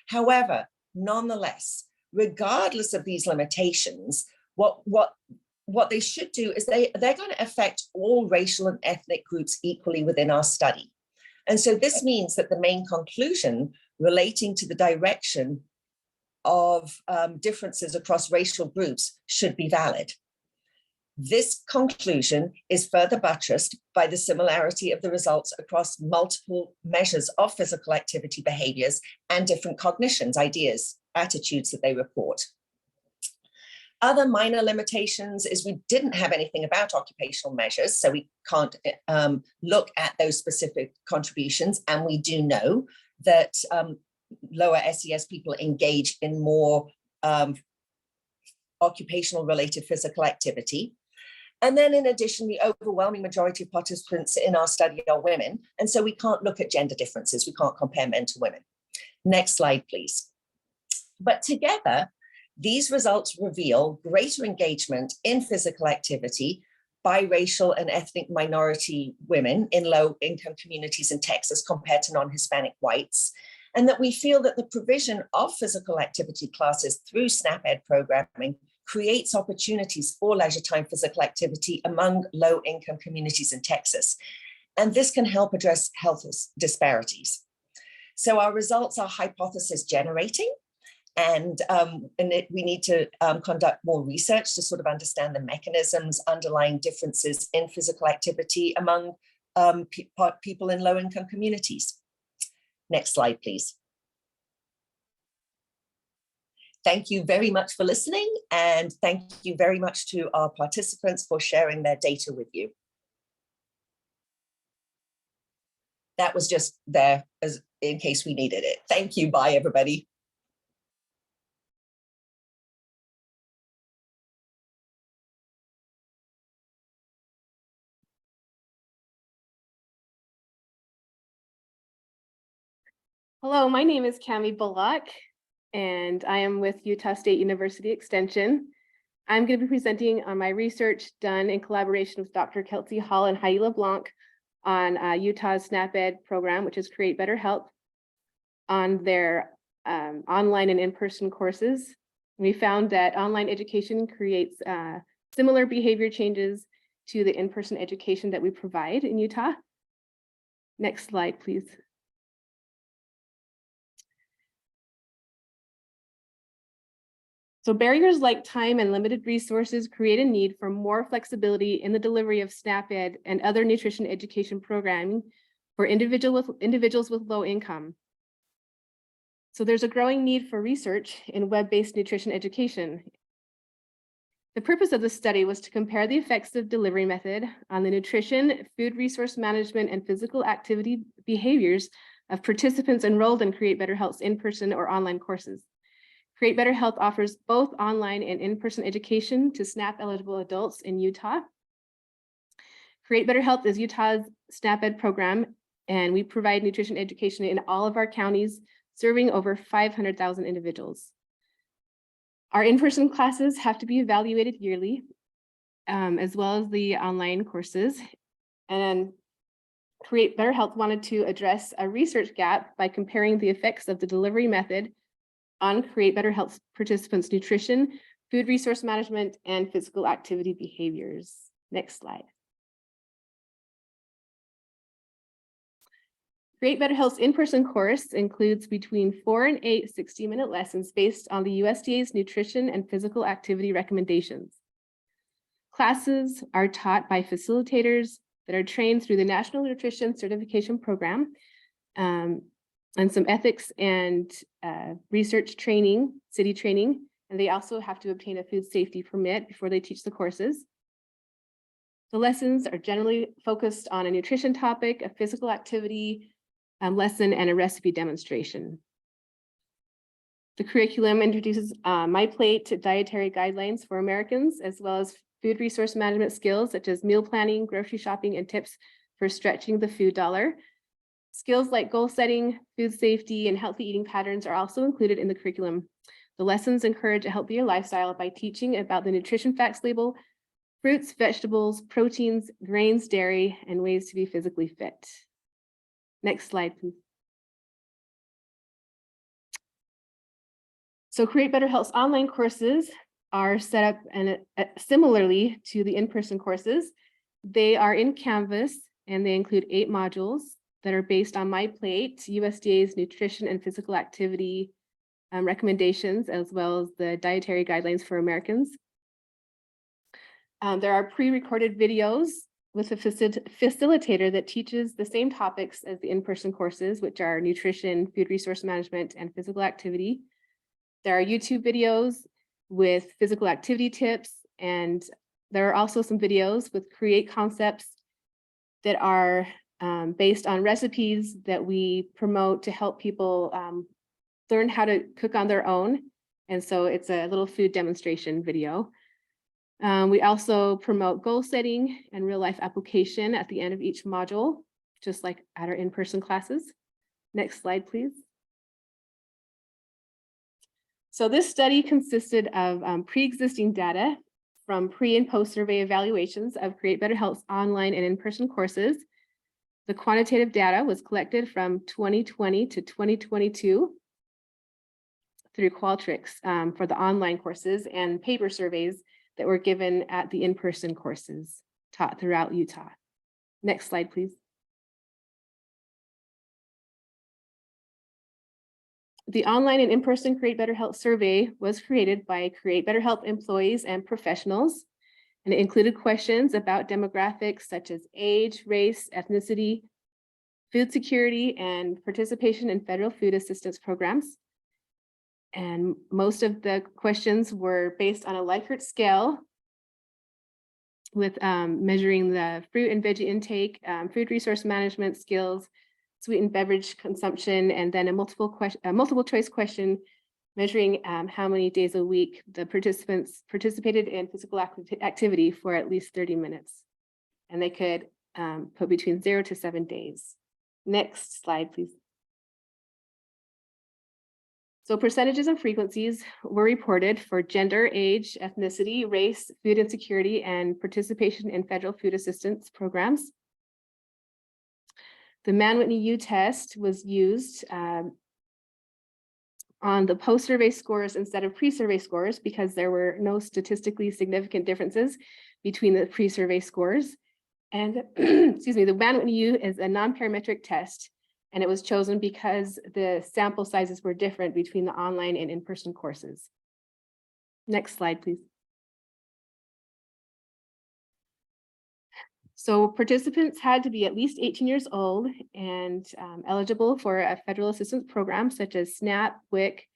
However, nonetheless, regardless of these limitations, what they should do is they're going to affect all racial and ethnic groups equally within our study. And so this means that the main conclusion relating to the direction of differences across racial groups should be valid. This conclusion is further buttressed by the similarity of the results across multiple measures of physical activity behaviors and different cognitions, ideas, attitudes that they report. Other minor limitations is we didn't have anything about occupational measures, so we can't look at those specific contributions. And we do know that lower SES people engage in more occupational related physical activity. And then in addition, the overwhelming majority of participants in our study are women. And so we can't look at gender differences. We can't compare men to women. Next slide, please. But together, these results reveal greater engagement in physical activity by racial and ethnic minority women in low-income communities in Texas compared to non-Hispanic whites, and that we feel that the provision of physical activity classes through SNAP-Ed programming creates opportunities for leisure time physical activity among low-income communities in Texas. And this can help address health disparities. So our results are hypothesis generating, and we need to conduct more research to sort of understand the mechanisms underlying differences in physical activity among people in low-income communities. Next slide, please. Thank you very much for listening, and thank you very much to our participants for sharing their data with you. That was just there as in case we needed it. Thank you. Bye, everybody. Hello, my name is Cami Bullock, and I am with Utah State University Extension. I'm going to be presenting on my research done in collaboration with Dr. Kelsey Hall and Heidi LeBlanc on Utah's SNAP-Ed program, which is Create Better Health, on their online and in-person courses. We found that online education creates similar behavior changes to the in-person education that we provide in Utah. Next slide, please. So barriers like time and limited resources create a need for more flexibility in the delivery of SNAP-Ed and other nutrition education programming for individuals with low income. So there's a growing need for research in web-based nutrition education. The purpose of the study was to compare the effects of delivery method on the nutrition, food resource management, and physical activity behaviors of participants enrolled in Create Better Health's in-person or online courses. Create Better Health offers both online and in-person education to SNAP-eligible adults in Utah. Create Better Health is Utah's SNAP-Ed program, and we provide nutrition education in all of our counties, serving over 500,000 individuals. Our in-person classes have to be evaluated yearly, as well as the online courses. And Create Better Health wanted to address a research gap by comparing the effects of the delivery method on Create Better Health participants' nutrition, food resource management, and physical activity behaviors. Next slide. Create Better Health's in-person course includes between 4 and 8 60-minute lessons based on the USDA's nutrition and physical activity recommendations. Classes are taught by facilitators that are trained through the National Nutrition Certification Program, and some ethics and research training, city training, and they also have to obtain a food safety permit before they teach the courses. The lessons are generally focused on a nutrition topic, a physical activity lesson, and a recipe demonstration. The curriculum introduces My Plate dietary guidelines for Americans, as well as food resource management skills such as meal planning, grocery shopping, and tips for stretching the food dollar. Skills like goal setting, food safety, and healthy eating patterns are also included in the curriculum. The lessons encourage a healthier lifestyle by teaching about the nutrition facts label, fruits, vegetables, proteins, grains, dairy, and ways to be physically fit. Next slide, please. So Create Better Health's online courses are set up and similarly to the in-person courses. They are in Canvas and they include 8 modules that are based on My Plate, USDA's nutrition and physical activity recommendations, as well as the dietary guidelines for Americans. There are pre-recorded videos with a facilitator that teaches the same topics as the in-person courses, which are nutrition, food resource management, and physical activity. There are YouTube videos with physical activity tips, and there are also some videos with create concepts that are based on recipes that we promote to help people learn how to cook on their own. And so it's a little food demonstration video. We also promote goal setting and real life application at the end of each module, just like at our in-person classes. Next slide, please. So this study consisted of pre-existing data from pre and post survey evaluations of Create Better Health's online and in-person courses. The quantitative data was collected from 2020 to 2022 through Qualtrics for the online courses and paper surveys that were given at the in-person courses taught throughout Utah. Next slide, please. The online and in-person Create Better Health survey was created by Create Better Health employees and professionals, and it included questions about demographics such as age, race, ethnicity, food security, and participation in federal food assistance programs. And most of the questions were based on a Likert scale with measuring the fruit and veggie intake, food resource management skills, sweetened beverage consumption, and then a multiple choice question measuring how many days a week the participants participated in physical activity for at least 30 minutes. And they could put between 0 to 7 days. Next slide, please. So percentages and frequencies were reported for gender, age, ethnicity, race, food insecurity, and participation in federal food assistance programs. The Mann-Whitney U test was used on the post-survey scores instead of pre-survey scores because there were no statistically significant differences between the pre-survey scores. And excuse me, the Mann-Whitney U is a non-parametric test, and it was chosen because the sample sizes were different between the online and in-person courses. Next slide, please. So participants had to be at least 18 years old and eligible for a federal assistance program such as SNAP, WIC,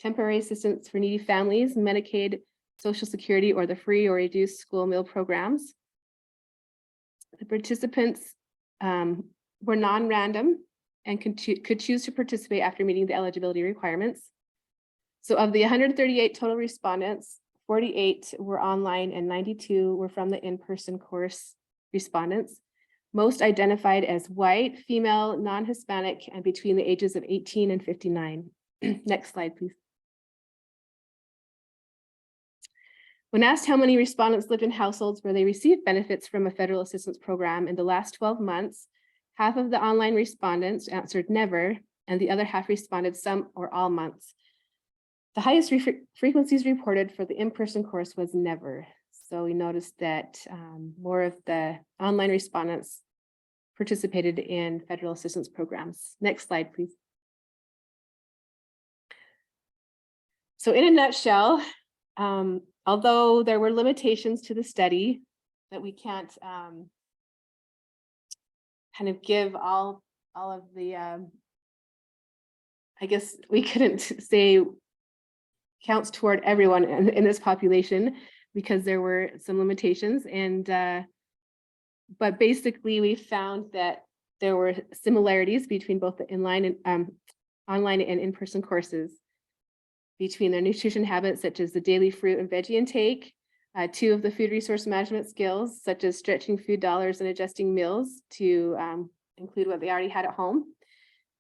Temporary Assistance for Needy Families, Medicaid, Social Security, or the free or reduced school meal programs. The participants were non-random and could choose to participate after meeting the eligibility requirements. So of the 138 total respondents, 48 were online and 92 were from the in-person course respondents. Most identified as white, female, non-Hispanic, and between the ages of 18 and 59. Next slide, please. When asked how many respondents lived in households where they received benefits from a federal assistance program in the last 12 months, half of the online respondents answered never, and the other half responded some or all months. The highest frequencies reported for the in-person course was never. So we noticed that more of the online respondents participated in federal assistance programs. Next slide, please. So in a nutshell, although there were limitations to the study that we can't kind of give all of the, I guess we couldn't say counts toward everyone in this population because there were some limitations, and But basically, we found that there were similarities between both the online and online and in-person courses, between their nutrition habits, such as the daily fruit and veggie intake, 2 of the food resource management skills, such as stretching food dollars and adjusting meals to include what they already had at home,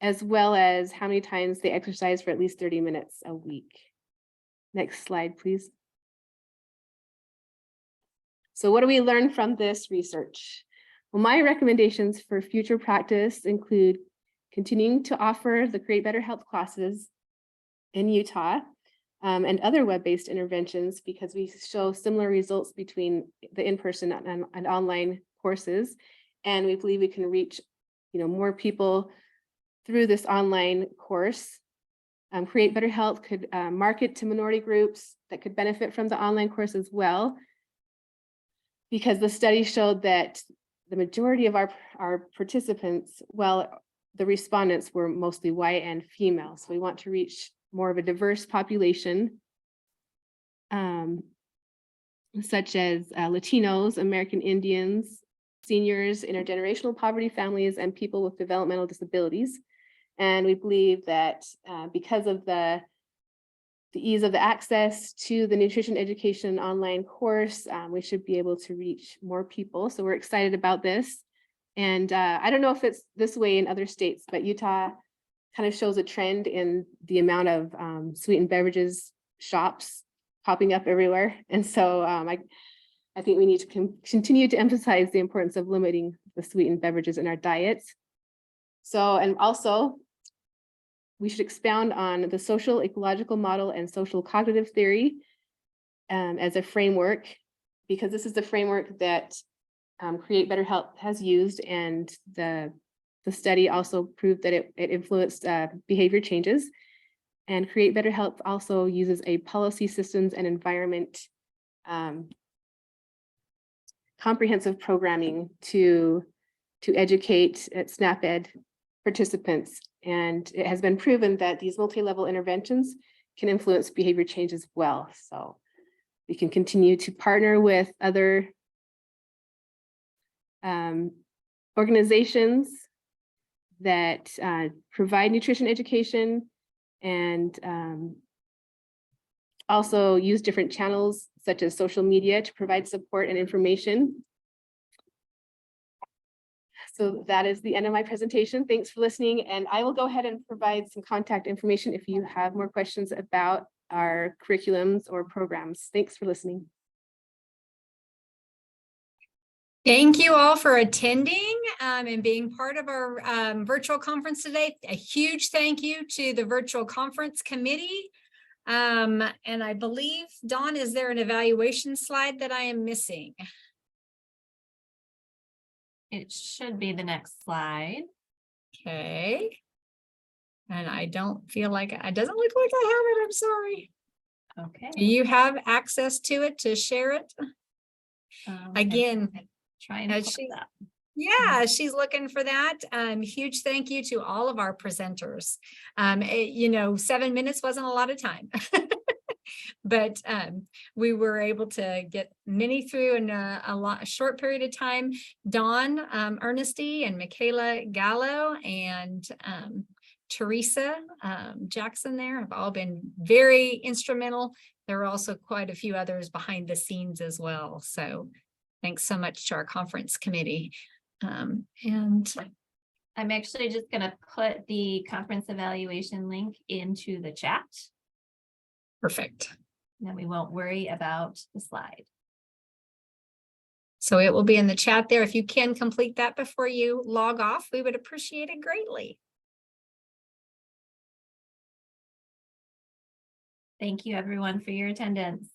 as well as how many times they exercise for at least 30 minutes a week. Next slide, please. So what do we learn from this research? Well, my recommendations for future practice include continuing to offer the Create Better Health classes in Utah and other web-based interventions, because we show similar results between the in-person and online courses. And we believe we can reach, more people through this online course. Create Better Health could market to minority groups that could benefit from the online course as well, because the study showed that the majority of our participants, the respondents were mostly white and female. So we want to reach more of a diverse population, such as Latinos, American Indians, seniors, intergenerational poverty families, and people with developmental disabilities. And we believe that because of the ease of the access to the nutrition education online course, we should be able to reach more people. So we're excited about this. And I don't know if it's this way in other states, but Utah kind of shows a trend in the amount of sweetened beverages shops popping up everywhere. And so I think we need to continue to emphasize the importance of limiting the sweetened beverages in our diets. So, and also, we should expound on the social ecological model and social cognitive theory as a framework, because this is the framework that Create Better Health has used, and the study also proved that it influenced behavior changes. And Create Better Health also uses a policy, systems, and environment comprehensive programming to educate SNAP-Ed participants. And it has been proven that these multi-level interventions can influence behavior change as well. So we can continue to partner with other organizations that provide nutrition education, and also use different channels such as social media to provide support and information. So that is the end of my presentation. Thanks for listening. And I will go ahead and provide some contact information if you have more questions about our curriculums or programs. Thanks for listening. Thank you all for attending and being part of our virtual conference today. A huge thank you to the virtual conference committee. And I believe, Dawn, is there an evaluation slide that I am missing? It should be the next slide. Okay. And I don't feel like, it doesn't look like I have it. I'm sorry. Okay. Do you have access to it to share it? Again, Try and pull it up. Yeah, she's looking for that. Huge thank you to all of our presenters. 7 minutes wasn't a lot of time. But we were able to get many through in a short period of time. Dawn Ernesty and Michaela Gallo and Teresa Jackson there have all been very instrumental. There are also quite a few others behind the scenes as well. So thanks so much to our conference committee. And I'm actually just going to put the conference evaluation link into the chat. Perfect. Then we won't worry about the slide. So it will be in the chat there. If you can complete that before you log off, we would appreciate it greatly. Thank you, everyone, for your attendance.